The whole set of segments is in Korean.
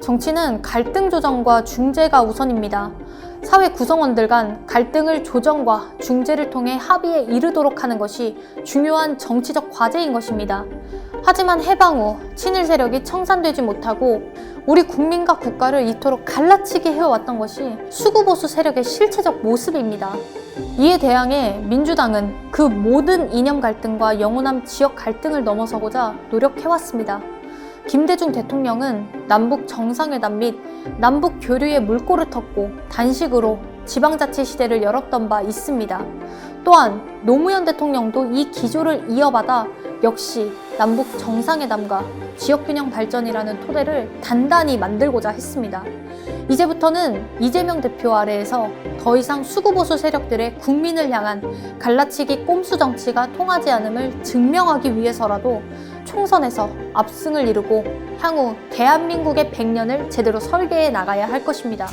정치는 갈등 조정과 중재가 우선입니다. 사회 구성원들 간 갈등을 조정과 중재를 통해 합의에 이르도록 하는 것이 중요한 정치적 과제인 것입니다. 하지만 해방 후 친일 세력이 청산되지 못하고 우리 국민과 국가를 이토록 갈라치게 해왔던 것이 수구보수 세력의 실체적 모습입니다. 이에 대항해 민주당은 그 모든 이념 갈등과 영호남 지역 갈등을 넘어서고자 노력해왔습니다. 김대중 대통령은 남북 정상회담 및 남북 교류의 물꼬를 텄고 단식으로 지방자치 시대를 열었던 바 있습니다. 또한 노무현 대통령도 이 기조를 이어받아 역시 남북 정상회담과 지역균형 발전이라는 토대를 단단히 만들고자 했습니다. 이제부터는 이재명 대표 아래에서 더 이상 수구보수 세력들의 국민을 향한 갈라치기 꼼수 정치가 통하지 않음을 증명하기 위해서라도 총선에서 압승을 이루고 향후 대한민국의 100년을 제대로 설계해 나가야 할 것입니다.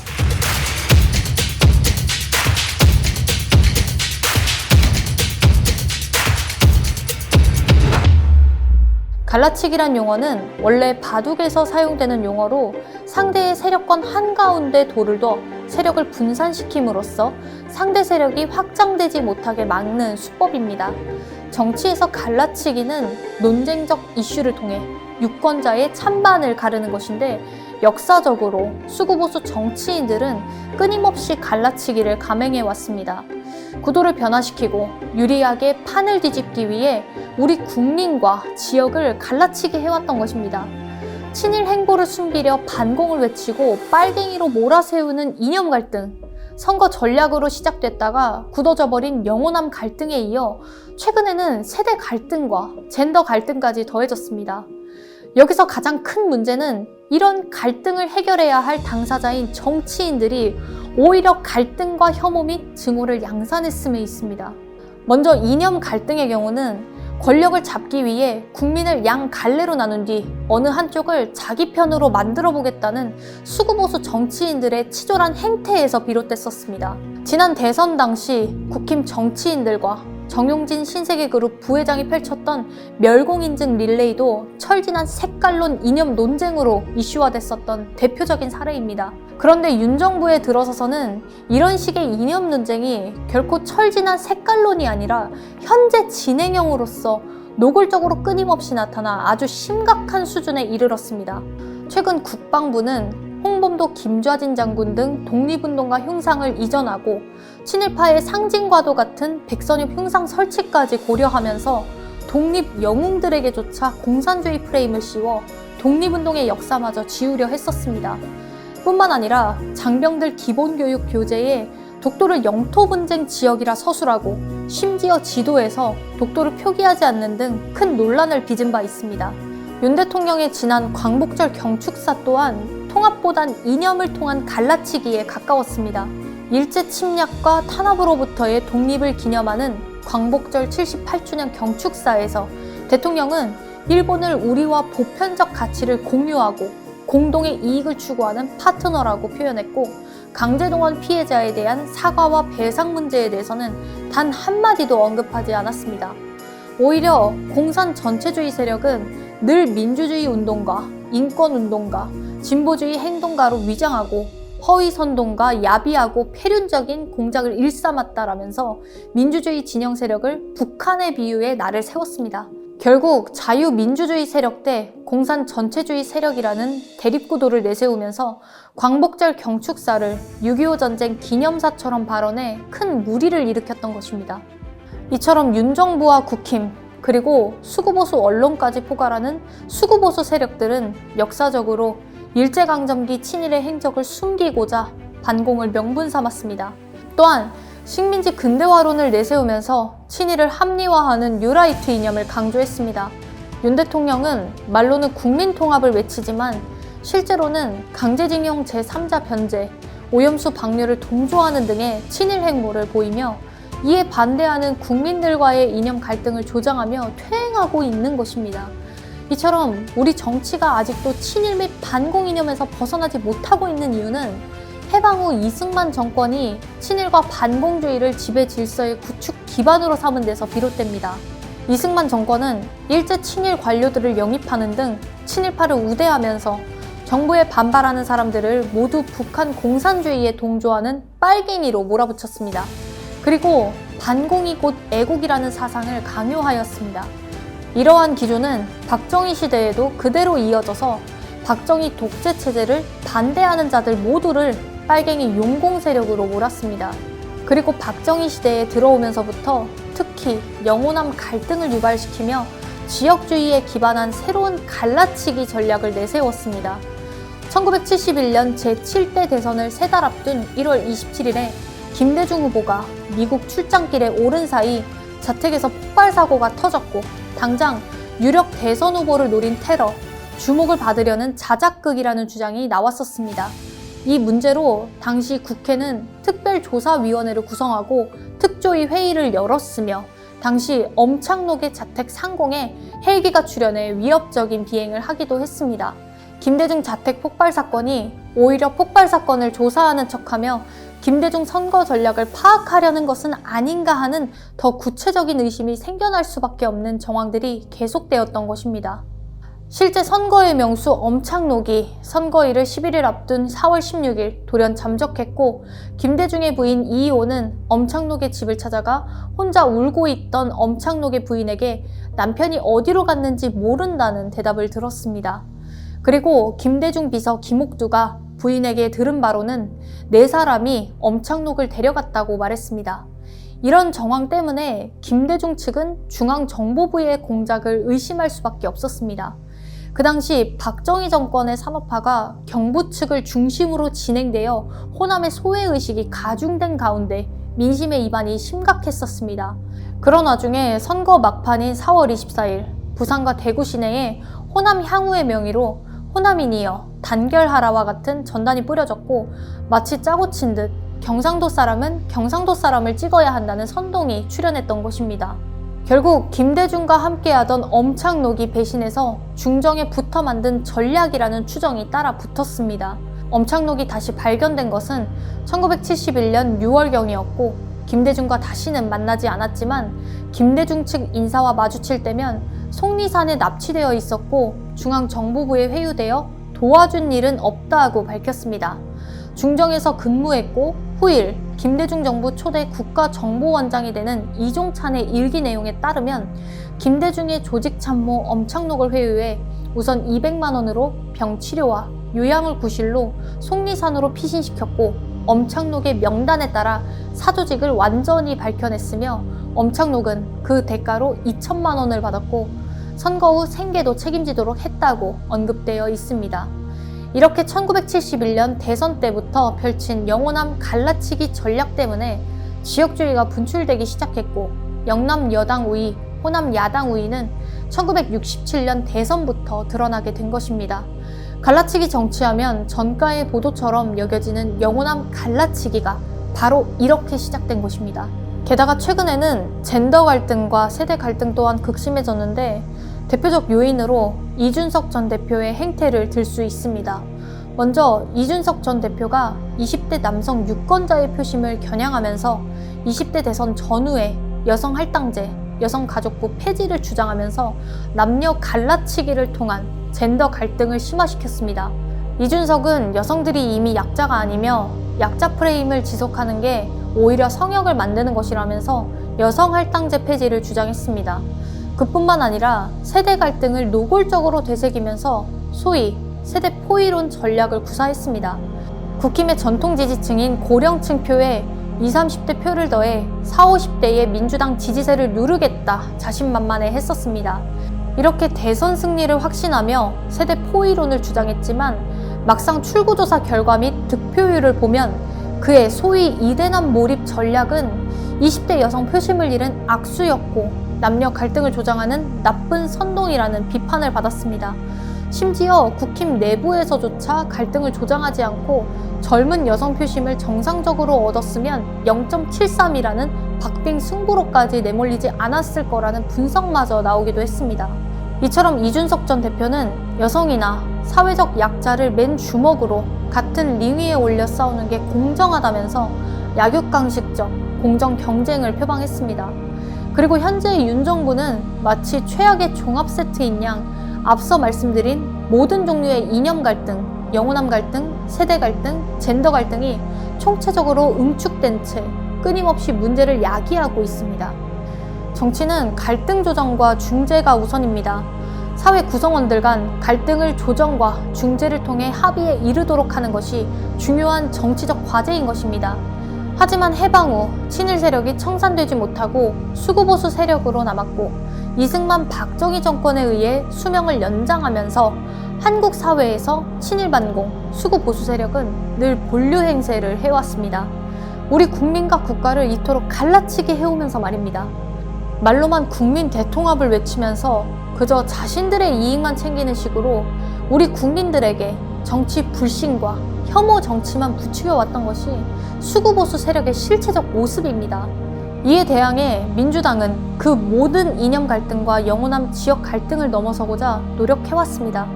갈라치기란 용어는 원래 바둑에서 사용되는 용어로 상대의 세력권 한가운데 돌을 둬 세력을 분산시킴으로써 상대 세력이 확장되지 못하게 막는 수법입니다. 정치에서 갈라치기는 논쟁적 이슈를 통해 유권자의 찬반을 가르는 것인데 역사적으로 수구보수 정치인들은 끊임없이 갈라치기를 감행해 왔습니다. 구도를 변화시키고 유리하게 판을 뒤집기 위해 우리 국민과 지역을 갈라치게 해왔던 것입니다. 친일 행보를 숨기려 반공을 외치고 빨갱이로 몰아세우는 이념 갈등, 선거 전략으로 시작됐다가 굳어져버린 영호남 갈등에 이어 최근에는 세대 갈등과 젠더 갈등까지 더해졌습니다. 여기서 가장 큰 문제는 이런 갈등을 해결해야 할 당사자인 정치인들이 오히려 갈등과 혐오 및 증오를 양산했음에 있습니다. 먼저 이념 갈등의 경우는 권력을 잡기 위해 국민을 양 갈래로 나눈 뒤 어느 한쪽을 자기 편으로 만들어 보겠다는 수구보수 정치인들의 치졸한 행태에서 비롯됐었습니다. 지난 대선 당시 국힘 정치인들과 정용진 신세계그룹 부회장이 펼쳤던 멸공인증 릴레이도 철진한 색깔론 이념 논쟁으로 이슈화됐었던 대표적인 사례입니다. 그런데 윤 정부에 들어서서는 이런 식의 이념 논쟁이 결코 철진한 색깔론이 아니라 현재 진행형으로서 노골적으로 끊임없이 나타나 아주 심각한 수준에 이르렀습니다. 최근 국방부는 홍범도 김좌진 장군 등 독립운동가 흉상을 이전하고 친일파의 상징과도 같은 백선엽 흉상 설치까지 고려하면서 독립 영웅들에게조차 공산주의 프레임을 씌워 독립운동의 역사마저 지우려 했었습니다. 뿐만 아니라 장병들 기본교육 교재에 독도를 영토분쟁 지역이라 서술하고 심지어 지도에서 독도를 표기하지 않는 등 큰 논란을 빚은 바 있습니다. 윤 대통령의 지난 광복절 경축사 또한 통합보단 이념을 통한 갈라치기에 가까웠습니다. 일제 침략과 탄압으로부터의 독립을 기념하는 광복절 78주년 경축사에서 대통령은 일본을 우리와 보편적 가치를 공유하고 공동의 이익을 추구하는 파트너라고 표현했고 강제동원 피해자에 대한 사과와 배상 문제에 대해서는 단 한마디도 언급하지 않았습니다. 오히려 공산 전체주의 세력은 늘 민주주의 운동가, 인권 운동가, 진보주의 행동가로 위장하고 허위선동과 야비하고 폐륜적인 공작을 일삼았다라면서 민주주의 진영 세력을 북한에 비유해 날을 세웠습니다. 결국 자유민주주의 세력 대 공산 전체주의 세력이라는 대립구도를 내세우면서 광복절 경축사를 6.25 전쟁 기념사처럼 발언해 큰 물의를 일으켰던 것입니다. 이처럼 윤 정부와 국힘 그리고 수구보수 언론까지 포괄하는 수구보수 세력들은 역사적으로 일제강점기 친일의 행적을 숨기고자 반공을 명분 삼았습니다. 또한 식민지 근대화론을 내세우면서 친일을 합리화하는 뉴라이트 이념을 강조했습니다. 윤 대통령은 말로는 국민통합을 외치지만 실제로는 강제징용 제3자 변제, 오염수 방류를 동조하는 등의 친일 행보를 보이며 이에 반대하는 국민들과의 이념 갈등을 조장하며 퇴행하고 있는 것입니다. 이처럼 우리 정치가 아직도 친일 및 반공 이념에서 벗어나지 못하고 있는 이유는 해방 후 이승만 정권이 친일과 반공주의를 지배 질서의 구축 기반으로 삼은 데서 비롯됩니다. 이승만 정권은 일제 친일 관료들을 영입하는 등 친일파를 우대하면서 정부에 반발하는 사람들을 모두 북한 공산주의에 동조하는 빨갱이로 몰아붙였습니다. 그리고 반공이 곧 애국이라는 사상을 강요하였습니다. 이러한 기조는 박정희 시대에도 그대로 이어져서 박정희 독재 체제를 반대하는 자들 모두를 빨갱이 용공 세력으로 몰았습니다. 그리고 박정희 시대에 들어오면서부터 특히 영호남 갈등을 유발시키며 지역주의에 기반한 새로운 갈라치기 전략을 내세웠습니다. 1971년 제7대 대선을 3달 앞둔 1월 27일에 김대중 후보가 미국 출장길에 오른 사이 자택에서 폭발 사고가 터졌고 당장 유력 대선 후보를 노린 테러, 주목을 받으려는 자작극이라는 주장이 나왔었습니다. 이 문제로 당시 국회는 특별조사위원회를 구성하고 특조위 회의를 열었으며 당시 엄창록의 자택 상공에 헬기가 출현해 위협적인 비행을 하기도 했습니다. 김대중 자택 폭발 사건이 오히려 폭발 사건을 조사하는 척하며 김대중 선거 전략을 파악하려는 것은 아닌가 하는 더 구체적인 의심이 생겨날 수밖에 없는 정황들이 계속되었던 것입니다. 실제 선거의 명수 엄창록이 선거일을 11일 앞둔 4월 16일 돌연 잠적했고 김대중의 부인 이희호는 엄창록의 집을 찾아가 혼자 울고 있던 엄창록의 부인에게 남편이 어디로 갔는지 모른다는 대답을 들었습니다. 그리고 김대중 비서 김옥두가 부인에게 들은 바로는 4사람이 엄창록을 데려갔다고 말했습니다. 이런 정황 때문에 김대중 측은 중앙정보부의 공작을 의심할 수밖에 없었습니다. 그 당시 박정희 정권의 산업화가 경부 측을 중심으로 진행되어 호남의 소외의식이 가중된 가운데 민심의 이반이 심각했었습니다. 그런 와중에 선거 막판인 4월 24일 부산과 대구 시내에 호남 향후의 명의로 호남인이여 단결하라와 같은 전단이 뿌려졌고 마치 짜고 친 듯 경상도 사람은 경상도 사람을 찍어야 한다는 선동이 출현했던 것입니다. 결국 김대중과 함께하던 엄창록이 배신해서 중정에 붙어 만든 전략이라는 추정이 따라 붙었습니다. 엄창록이 다시 발견된 것은 1971년 6월경이었고 김대중과 다시는 만나지 않았지만 김대중 측 인사와 마주칠 때면 속리산에 납치되어 있었고 중앙정보부에 회유되어 도와준 일은 없다고 밝혔습니다. 중정에서 근무했고 후일 김대중 정부 초대 국가정보원장이 되는 이종찬의 일기 내용에 따르면 김대중의 조직참모 엄창록을 회유해 우선 200만 원으로 병치료와 요양을 구실로 속리산으로 피신시켰고 엄창록의 명단에 따라 사조직을 완전히 밝혀냈으며 엄창록은 그 대가로 2천만 원을 받았고 선거 후 생계도 책임지도록 했다고 언급되어 있습니다. 이렇게 1971년 대선 때부터 펼친 영호남 갈라치기 전략 때문에 지역주의가 분출되기 시작했고 영남 여당 우위, 호남 야당 우위는 1967년 대선부터 드러나게 된 것입니다. 갈라치기 정치하면 전가의 보도처럼 여겨지는 영호남 갈라치기가 바로 이렇게 시작된 것입니다. 게다가 최근에는 젠더 갈등과 세대 갈등 또한 극심해졌는데 대표적 요인으로 이준석 전 대표의 행태를 들 수 있습니다. 먼저 이준석 전 대표가 20대 남성 유권자의 표심을 겨냥하면서 20대 대선 전후에 여성 할당제, 여성가족부 폐지를 주장하면서 남녀 갈라치기를 통한 젠더 갈등을 심화시켰습니다. 이준석은 여성들이 이미 약자가 아니며 약자 프레임을 지속하는 게 오히려 성역을 만드는 것이라면서 여성 할당제 폐지를 주장했습니다. 그뿐만 아니라 세대 갈등을 노골적으로 되새기면서 소위 세대 포위론 전략을 구사했습니다. 국힘의 전통 지지층인 고령층 표에 20, 30대 표를 더해 40, 50대의 민주당 지지세를 누르겠다 자신만만해 했었습니다. 이렇게 대선 승리를 확신하며 세대 포위론을 주장했지만 막상 출구조사 결과 및 득표율을 보면 그의 소위 2대남 몰입 전략은 20대 여성 표심을 잃은 악수였고 남녀 갈등을 조장하는 나쁜 선동이라는 비판을 받았습니다. 심지어 국힘 내부에서조차 갈등을 조장하지 않고 젊은 여성 표심을 정상적으로 얻었으면 0.73이라는 박빙 승부로까지 내몰리지 않았을 거라는 분석마저 나오기도 했습니다. 이처럼 이준석 전 대표는 여성이나 사회적 약자를 맨 주먹으로 같은 링 위에 올려 싸우는 게 공정하다면서 약육강식적 공정 경쟁을 표방했습니다. 그리고 현재 윤 정부는 마치 최악의 종합 세트인 양 앞서 말씀드린 모든 종류의 이념 갈등, 영호남 갈등, 세대 갈등, 젠더 갈등이 총체적으로 응축된 채 끊임없이 문제를 야기하고 있습니다. 정치는 갈등 조정과 중재가 우선입니다. 사회 구성원들 간 갈등을 조정과 중재를 통해 합의에 이르도록 하는 것이 중요한 정치적 과제인 것입니다. 하지만 해방 후 친일 세력이 청산되지 못하고 수구보수 세력으로 남았고 이승만 박정희 정권에 의해 수명을 연장하면서 한국 사회에서 친일 반공, 수구보수 세력은 늘 본류 행세를 해왔습니다. 우리 국민과 국가를 이토록 갈라치게 해오면서 말입니다. 말로만 국민 대통합을 외치면서 그저 자신들의 이익만 챙기는 식으로 우리 국민들에게 정치 불신과 혐오 정치만 부추겨왔던 것이 수구보수 세력의 실체적 모습입니다. 이에 대항해 민주당은 그 모든 이념 갈등과 영호남 지역 갈등을 넘어서고자 노력해왔습니다.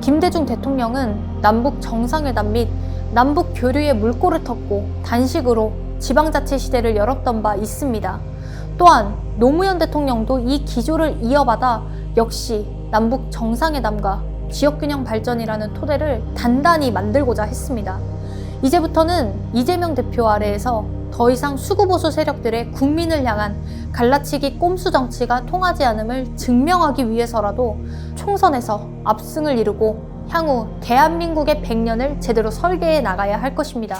김대중 대통령은 남북 정상회담 및 남북 교류의 물꼬를 텄고 단식으로 지방자치 시대를 열었던 바 있습니다. 또한 노무현 대통령도 이 기조를 이어받아 역시 남북 정상회담과 지역균형 발전이라는 토대를 단단히 만들고자 했습니다. 이제부터는 이재명 대표 아래에서 더 이상 수구보수 세력들의 국민을 향한 갈라치기 꼼수 정치가 통하지 않음을 증명하기 위해서라도 총선에서 압승을 이루고 향후 대한민국의 100년을 제대로 설계해 나가야 할 것입니다.